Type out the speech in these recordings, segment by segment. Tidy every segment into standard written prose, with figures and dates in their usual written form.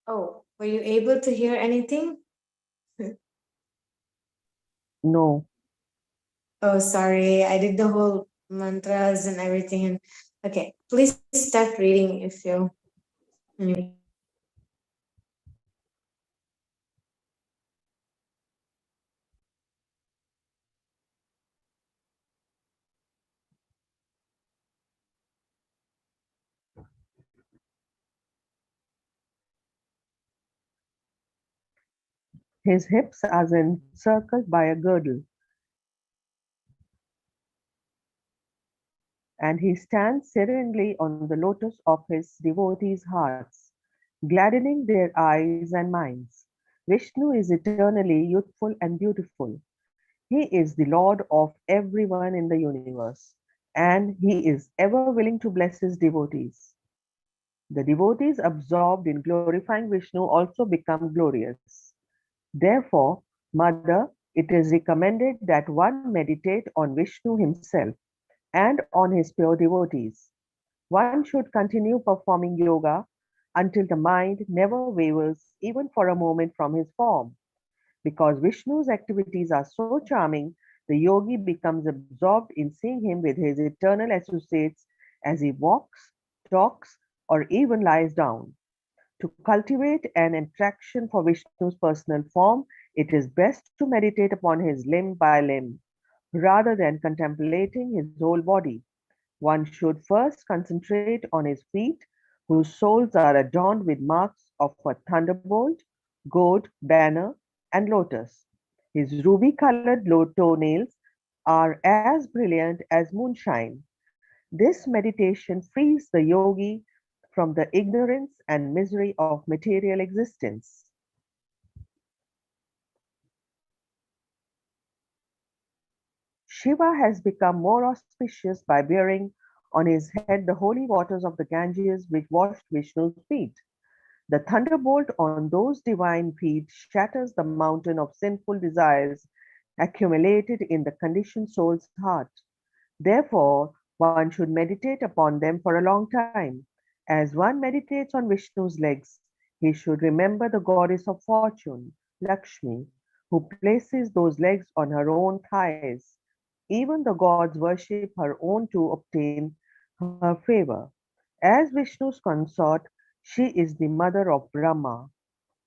Oh, were you able to hear anything? No, Oh, sorry. I did the whole mantras and everything. And okay, please start reading if you. his hips are encircled by a girdle, and he stands serenely on the lotus of his devotees' hearts, gladdening their eyes and minds. Vishnu is eternally youthful and beautiful. He is the Lord of everyone in the universe, and he is ever willing to bless his devotees. The devotees absorbed in glorifying Vishnu also become glorious. Therefore, Mother, it is recommended that one meditate on Vishnu himself and on his pure devotees. One should continue performing yoga until the mind never wavers even for a moment from his form. Because Vishnu's activities are so charming, the yogi becomes absorbed in seeing him with his eternal associates as he walks, talks, or even lies down. To cultivate an attraction for Vishnu's personal form, it is best to meditate upon his limb by limb, rather than contemplating his whole body. One should first concentrate on his feet, whose soles are adorned with marks of a thunderbolt, gourd, banner, and lotus. His ruby colored toenails are as brilliant as moonshine. This meditation frees the yogi from the ignorance and misery of material existence. Shiva has become more auspicious by bearing on his head the holy waters of the Ganges which washed Vishnu's feet. The thunderbolt on those divine feet shatters the mountain of sinful desires accumulated in the conditioned soul's heart. Therefore, one should meditate upon them for a long time. As one meditates on Vishnu's legs, he should remember the goddess of fortune, Lakshmi, who places those legs on her own thighs. Even the gods worship her own to obtain her favor. As Vishnu's consort, she is the mother of Brahma,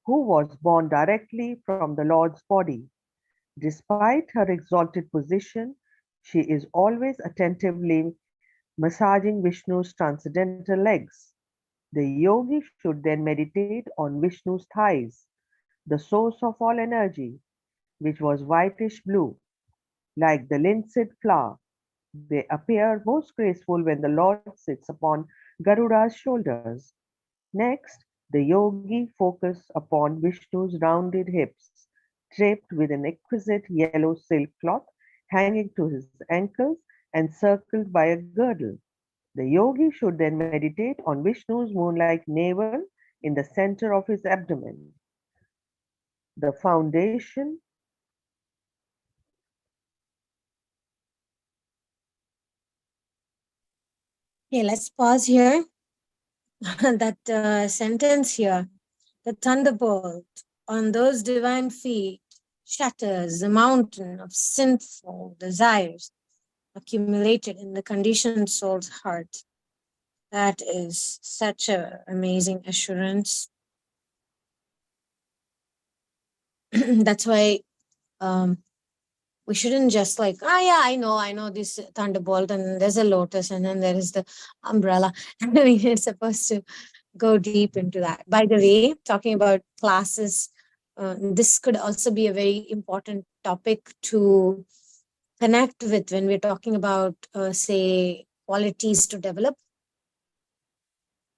who was born directly from the Lord's body. Despite her exalted position, she is always attentively massaging Vishnu's transcendental legs. The yogi should then meditate on Vishnu's thighs, the source of all energy, which was whitish blue, like the linseed flower. They appear most graceful when the Lord sits upon Garuda's shoulders. Next, the yogi focuses upon Vishnu's rounded hips, draped with an exquisite yellow silk cloth hanging to his ankles and circled by a girdle. The yogi should then meditate on Vishnu's moon-like navel in the center of his abdomen. The foundation Okay, let's pause here. That sentence here, the thunderbolt on those divine feet shatters the mountain of sinful desires accumulated in the conditioned soul's heart. That is such an amazing assurance. That's why we shouldn't just like, yeah, I know this thunderbolt, and there's a lotus, and then there is the umbrella. I mean, it's supposed to go deep into that. By the way, talking about classes, this could also be a very important topic to connect with when we're talking about, say, qualities to develop.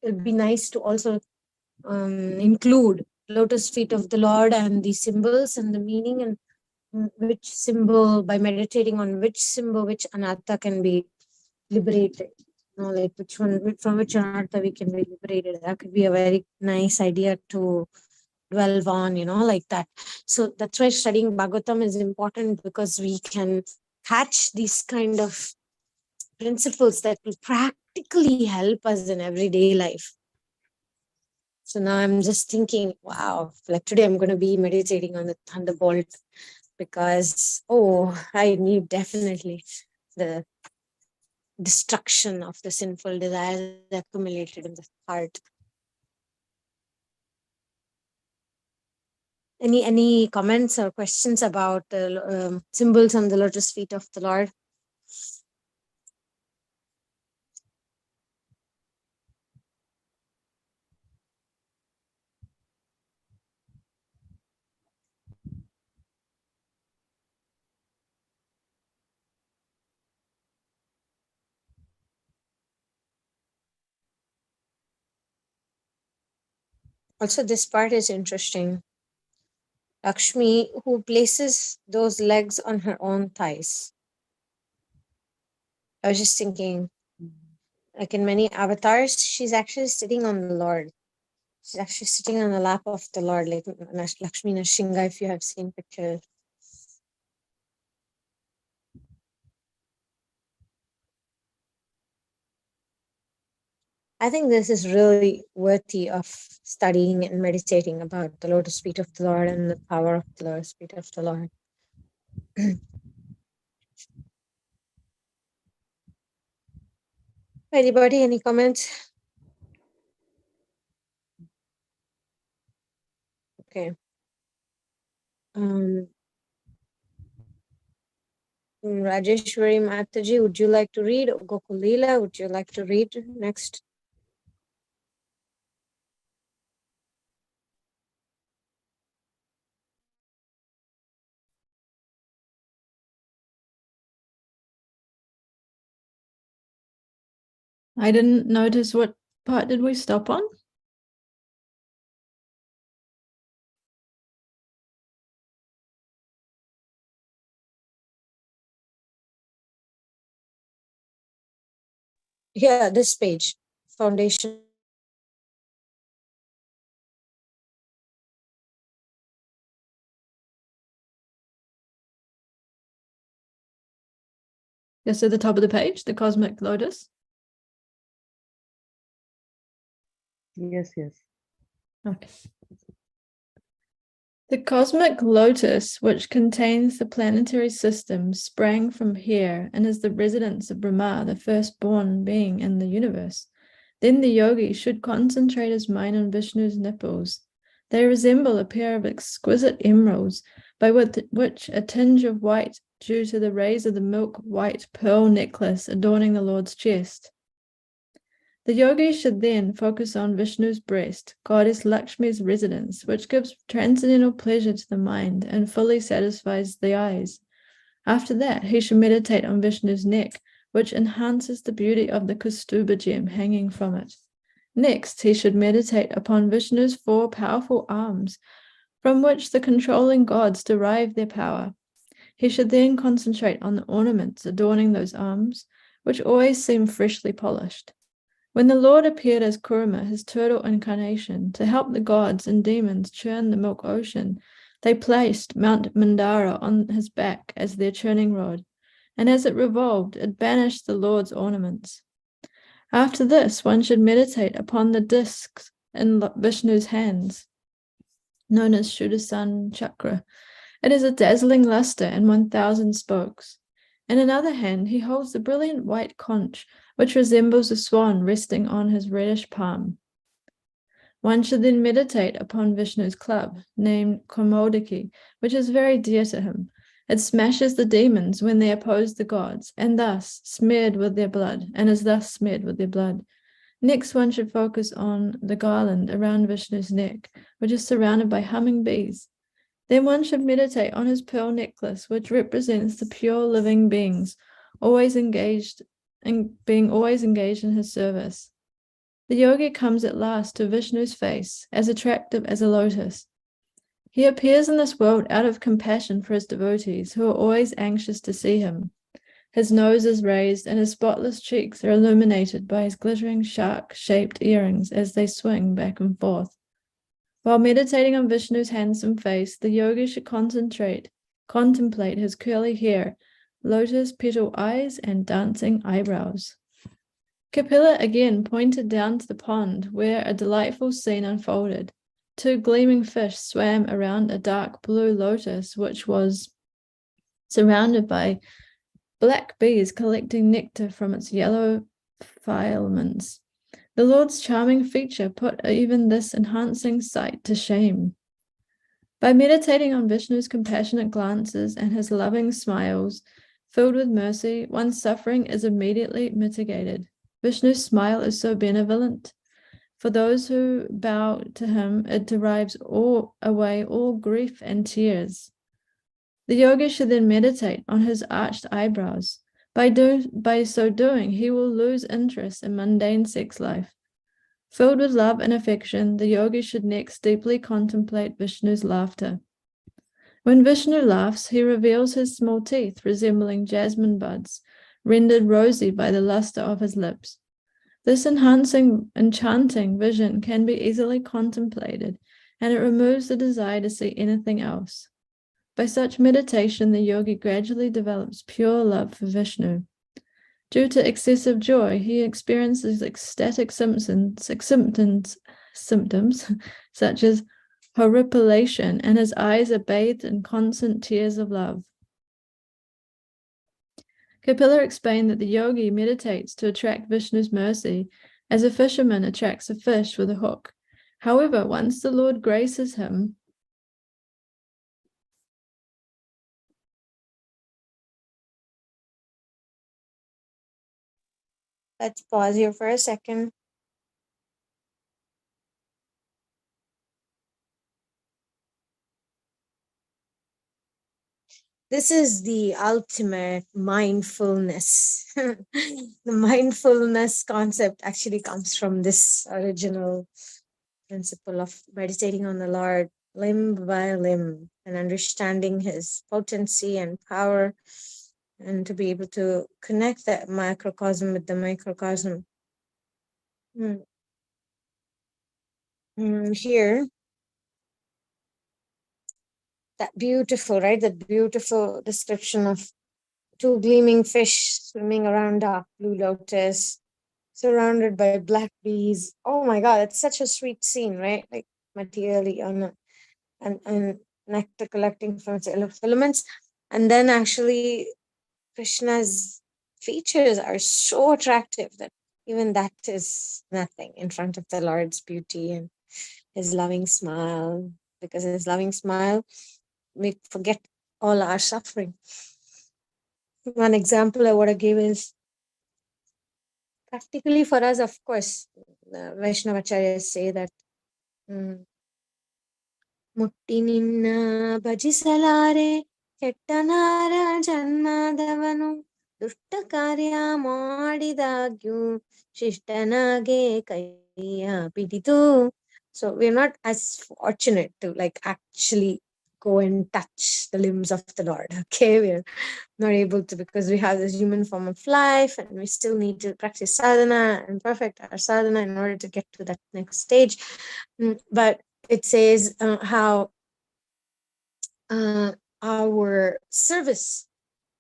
It'll be nice to also include lotus feet of the Lord and the symbols and the meaning, and which symbol, by meditating on which symbol, which anatta can be liberated. Like which one, from which anatta we can be liberated. That could be a very nice idea to dwell on, like that. So that's why studying Bhagavatam is important, because we can catch these kind of principles that will practically help us in everyday life. So now I'm just thinking, wow, like today I'm going to be meditating on the thunderbolt, because, I need definitely the destruction of the sinful desires that accumulated in the heart. Any comments or questions about the symbols on the lotus feet of the Lord? Also, this part is interesting. Lakshmi, who places those legs on her own thighs. I was just thinking, like in many avatars, she's actually sitting on the Lord. She's actually sitting on the lap of the Lord, like Lakshmi Nashinga, if you have seen pictures. I think this is really worthy of studying and meditating about the lotus feet of the Lord and the power of the lotus feet of the Lord. Anybody, any comments? Okay. Um, Rajeshwari Mataji, would you like to read? Gokulila, would you like to read next? I didn't notice, what part did we stop on? Yeah, this page, foundation. Just at the top of the page, the cosmic lotus. Yes, yes. Okay. The cosmic lotus, which contains the planetary system, sprang from here and is the residence of Brahma, the firstborn being in the universe. Then the yogi should concentrate his mind on Vishnu's nipples. They resemble a pair of exquisite emeralds, by which a tinge of white, due to the rays of the milk-white pearl necklace adorning the Lord's chest. The yogi should then focus on Vishnu's breast, goddess Lakshmi's residence, which gives transcendental pleasure to the mind and fully satisfies the eyes. After that, he should meditate on Vishnu's neck, which enhances the beauty of the Kaustubha gem hanging from it. Next, he should meditate upon Vishnu's 4 powerful arms, from which the controlling gods derive their power. He should then concentrate on the ornaments adorning those arms, which always seem freshly polished. When the Lord appeared as Kurma, his turtle incarnation, to help the gods and demons churn the milk ocean, they placed Mount Mandara on his back as their churning rod, and as it revolved, it banished the Lord's ornaments. After this, one should meditate upon the discs in Vishnu's hands, known as Shudasan chakra. It is a dazzling luster and 1,000 spokes. In another hand, he holds the brilliant white conch, which resembles a swan resting on his reddish palm. One should then meditate upon Vishnu's club, named Kaumodaki, which is very dear to him. It smashes the demons when they oppose the gods, and is thus smeared with their blood. Next, one should focus on the garland around Vishnu's neck, which is surrounded by humming bees. Then one should meditate on his pearl necklace, which represents the pure living beings, always engaged in his service. The yogi comes at last to Vishnu's face, as attractive as a lotus. He appears in this world out of compassion for his devotees, who are always anxious to see him. His nose is raised, and his spotless cheeks are illuminated by his glittering shark-shaped earrings as they swing back and forth. While meditating on Vishnu's handsome face, the yogi should contemplate his curly hair, lotus petal eyes, and dancing eyebrows. Kapila again pointed down to the pond, where a delightful scene unfolded. 2 gleaming fish swam around a dark blue lotus, which was surrounded by black bees collecting nectar from its yellow filaments. The Lord's charming feature put even this enhancing sight to shame. By meditating on Vishnu's compassionate glances and his loving smiles, filled with mercy, one's suffering is immediately mitigated. Vishnu's smile is so benevolent. For those who bow to him, it drives away all grief and tears. The yogi should then meditate on his arched eyebrows. By so doing, he will lose interest in mundane sex life. Filled with love and affection, the yogi should next deeply contemplate Vishnu's laughter. When Vishnu laughs, he reveals his small teeth resembling jasmine buds, rendered rosy by the luster of his lips. This enchanting vision can be easily contemplated, and it removes the desire to see anything else. By such meditation, the yogi gradually develops pure love for Vishnu. Due to excessive joy, he experiences ecstatic symptoms such as horripilation, and his eyes are bathed in constant tears of love. Kapila explained that the yogi meditates to attract Vishnu's mercy, as a fisherman attracts a fish with a hook. However, once the Lord graces him, Let's pause here for a second. This is the ultimate mindfulness. The mindfulness concept actually comes from this original principle of meditating on the Lord limb by limb and understanding his potency and power, and to be able to connect that macrocosm with the microcosm. Here, that beautiful, right? That beautiful description of 2 gleaming fish swimming around dark blue lotus, surrounded by black bees. Oh my God, it's such a sweet scene, right? Like materially on and nectar collecting from its filaments. And then actually Krishna's features are so attractive that even that is nothing in front of the Lord's beauty and his loving smile, because his loving smile we forget all our suffering. One example I want to give is practically for us, of course, the Vaishnavacharyas say that Mutti ninna bhajisalare kettanara jannadavanu dushta karya madidagyu shishtanage kaiya piditu. So we're not as fortunate to like actually go and touch the limbs of the Lord. Okay, we're not able to, because we have this human form of life and we still need to practice sadhana and perfect our sadhana in order to get to that next stage. But it says how our service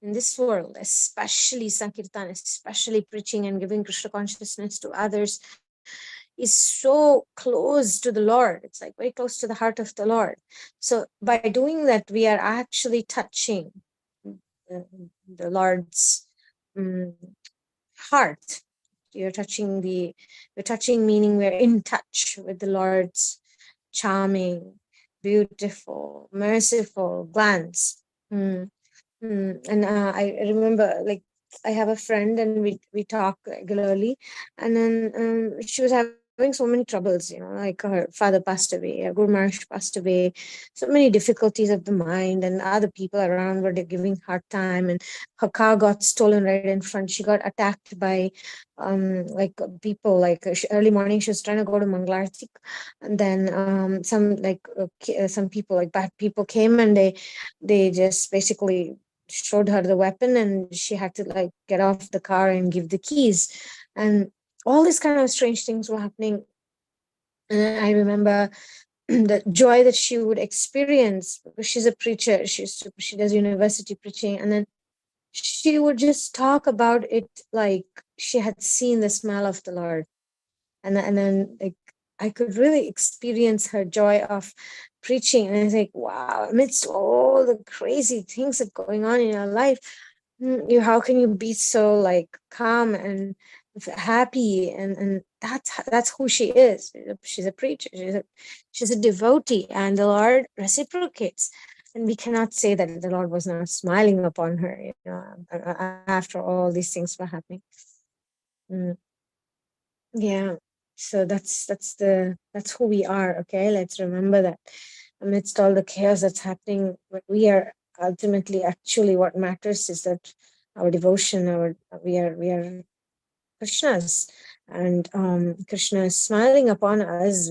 in this world, especially Sankirtan, especially preaching and giving Krishna consciousness to others, is so close to the Lord. It's like very close to the heart of the Lord. So by doing that, we are actually touching the Lord's um, heart. We're touching, meaning we're in touch with the Lord's charming, beautiful, merciful glance. And I remember, like, I have a friend, and we talk regularly, and then she was having so many troubles, like her father passed away, Guru Maharaj passed away, so many difficulties of the mind, and other people around were giving hard time, and her car got stolen right in front. She got attacked by like people, like early morning she was trying to go to Mangalarti, and then some people, like bad people, came, and they just basically showed her the weapon, and she had to like get off the car and give the keys, and all these kind of strange things were happening. And I remember the joy that she would experience, because she's a preacher, she does university preaching, and then she would just talk about it like she had seen the smell of the Lord. And then like I could really experience her joy of preaching, and I was like, wow, amidst all the crazy things that are going on in your life, how can you be so like calm and happy? And that's who she is. She's a preacher, she's a devotee, and the Lord reciprocates. And we cannot say that the Lord was not smiling upon her, after all these things were happening. Mm. Yeah. So that's who we are. Okay, let's remember that amidst all the chaos that's happening, what we are ultimately, actually what matters is that our devotion, we are Krishna's, and Krishna is smiling upon us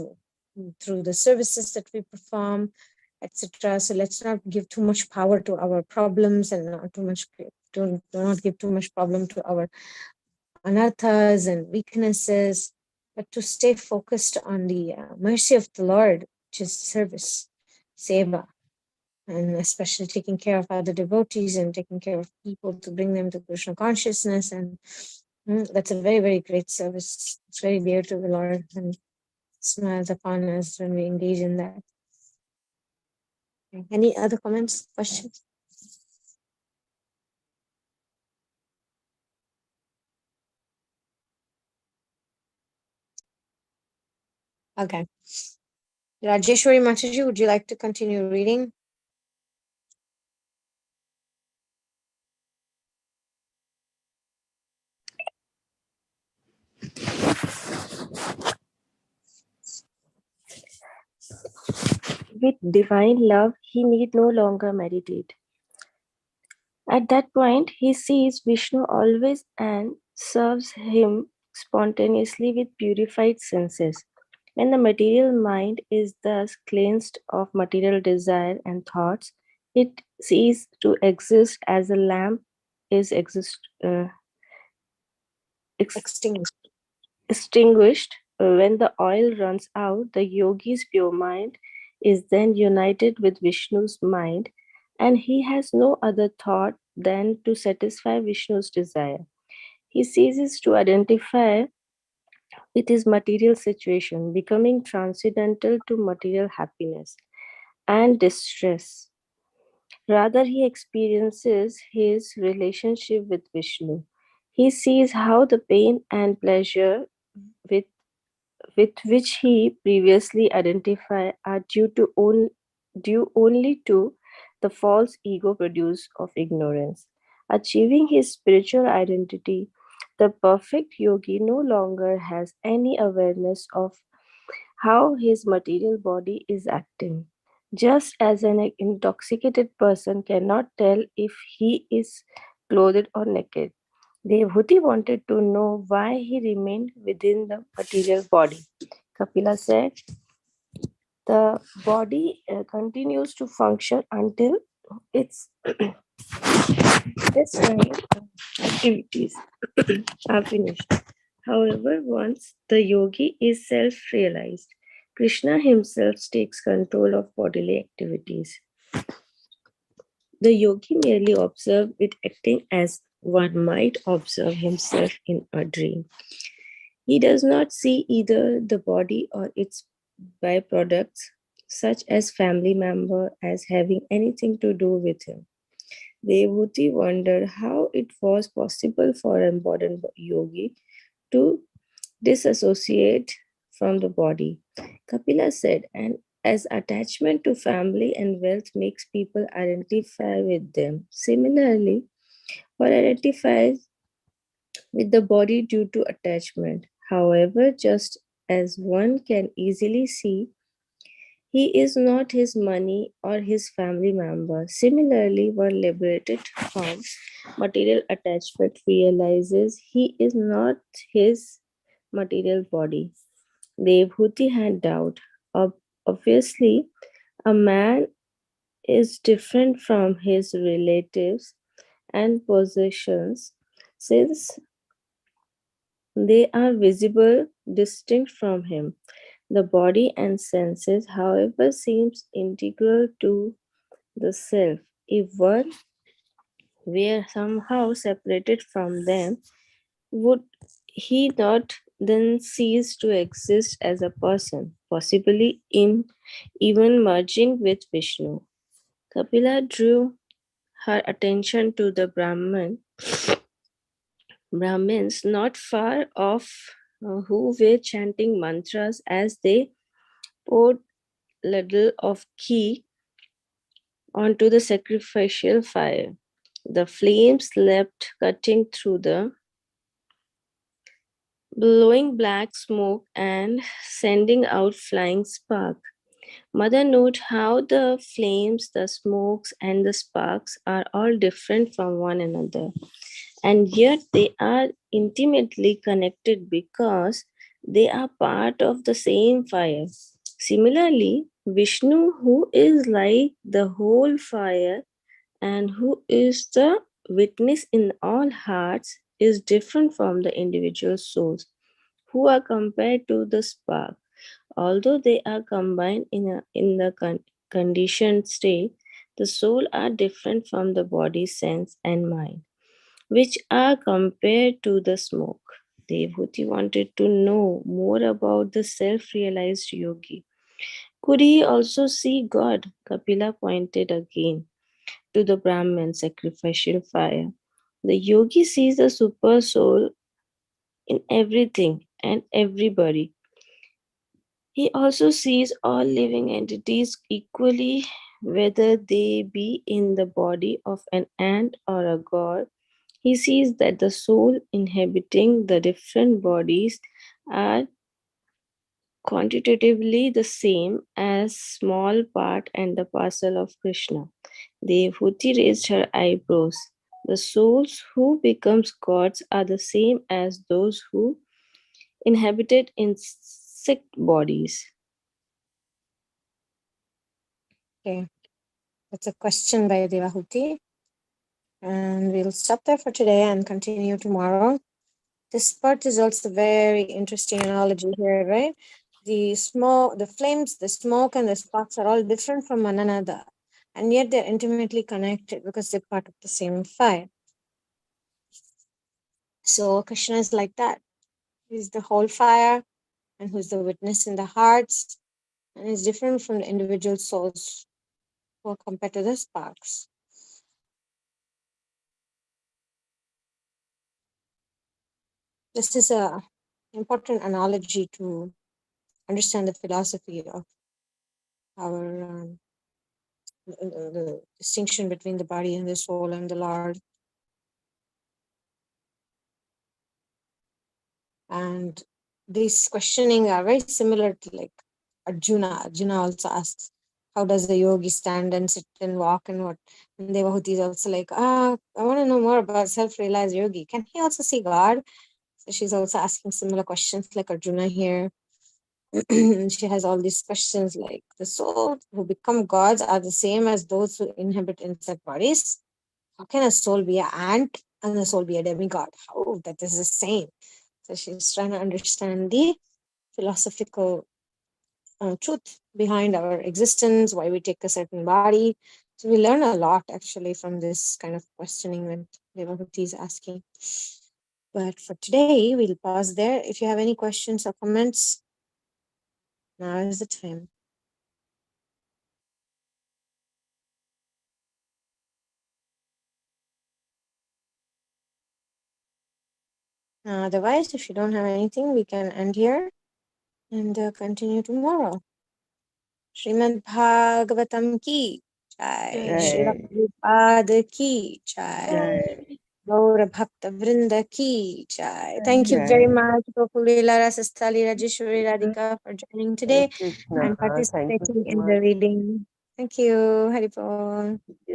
through the services that we perform, etc. So let's not give too much power to our problems, and not too much, do not give too much problem to our anarthas and weaknesses, but to stay focused on the mercy of the Lord, which is service, seva, and especially taking care of other devotees and taking care of people to bring them to Krishna consciousness. And that's a very, very great service. It's very dear to the Lord, and smiles upon us when we engage in that. Any other comments, questions? Okay. Rajeshwari Mataji, would you like to continue reading? With divine love, he need no longer meditate. At that point, he sees Vishnu always and serves him spontaneously with purified senses. When the material mind is thus cleansed of material desire and thoughts, it ceases to exist as a lamp is Extinguished. extinguished. When the oil runs out, the yogi's pure mind is then united with Vishnu's mind, and he has no other thought than to satisfy Vishnu's desire. He ceases to identify with his material situation, becoming transcendental to material happiness and distress. Rather, he experiences his relationship with Vishnu. He sees how the pain and pleasure with with which he previously identified are due only to the false ego produced of ignorance. Achieving his spiritual identity, the perfect yogi no longer has any awareness of how his material body is acting. Just as an intoxicated person cannot tell if he is clothed or naked, Devhuti wanted to know why he remained within the material body. Kapila said, the body continues to function until its necessary activities are finished. However, once the yogi is self realized, Krishna himself takes control of bodily activities. The yogi merely observed it acting as one might observe himself in a dream. He does not see either the body or its byproducts, such as family member, as having anything to do with him. Devhuti wondered how it was possible for a modern yogi to disassociate from the body. Kapila said, and as attachment to family and wealth makes people identify with them. Similarly, one identifies with the body due to attachment. However, just as one can easily see, he is not his money or his family member. Similarly, one liberated from material attachment realizes he is not his material body. Devhuti had doubt. Obviously, a man is different from his relatives and possessions since they are visible distinct from him. The body and senses, however, seems integral to the self. If one were somehow separated from them, would he not then cease to exist as a person, possibly in even merging with Vishnu? Kapila drew her attention to the Brahmins not far off who were chanting mantras as they poured ladle of ghee onto the sacrificial fire. The flames leapt, cutting through the blowing black smoke and sending out flying sparks. Mother, note how the flames, the smokes, and the sparks are all different from one another, and yet they are intimately connected because they are part of the same fire. Similarly, Vishnu, who is like the whole fire and who is the witness in all hearts, is different from the individual souls who are compared to the spark. Although they are combined in the conditioned state, the soul are different from the body, sense, and mind, which are compared to the smoke. Devhuti wanted to know more about the self realized yogi. Could he also see God? Kapila pointed again to the Brahman sacrificial fire. The yogi sees the super soul in everything and everybody. He also sees all living entities equally, whether they be in the body of an ant or a god. He sees that the soul inhabiting the different bodies are quantitatively the same as small part and the parcel of Krishna. Devhuti raised her eyebrows. The souls who becomes gods are the same as those who inhabited insect bodies. Okay, that's a question by Devahuti. And we'll stop there for today and continue tomorrow. This part is also very interesting analogy here, right? The smoke, the flames, the smoke, and the sparks are all different from one another, and yet they're intimately connected because they're part of the same fire. So Krishna is like that. He's the whole fire, and who's the witness in the hearts, and is different from the individual souls who are compared to the sparks. This is a important analogy to understand the philosophy of our the distinction between the body and the soul and the Lord. And these questioning are very similar to like Arjuna. Arjuna also asks, how does the yogi stand and sit and walk and what? And Devahuti is also like, I want to know more about self-realized yogi. Can he also see God? So she's also asking similar questions like Arjuna here. She has all these questions like the souls who become gods are the same as those who inhabit insect bodies. How can a soul be an ant and a soul be a demigod? How that is the same? So she's trying to understand the philosophical truth behind our existence, why we take a certain body. So we learn a lot actually from this kind of questioning that Devabhakti is asking. But for today, we'll pause there. If you have any questions or comments, now is the time. Otherwise, if you don't have anything, we can end here and continue tomorrow. Srimad Bhagavatam ki jai, Srila Jai. Prabhupada ki jai, Jai. Gaura Bhakta Vrinda ki jai. Thank you very Jai. much, Gokulila, Rasastali, Rajeshwari, Radhika, for joining Hare today Krishna. and Thank you participating so in much. the reading. Thank you, Haripol.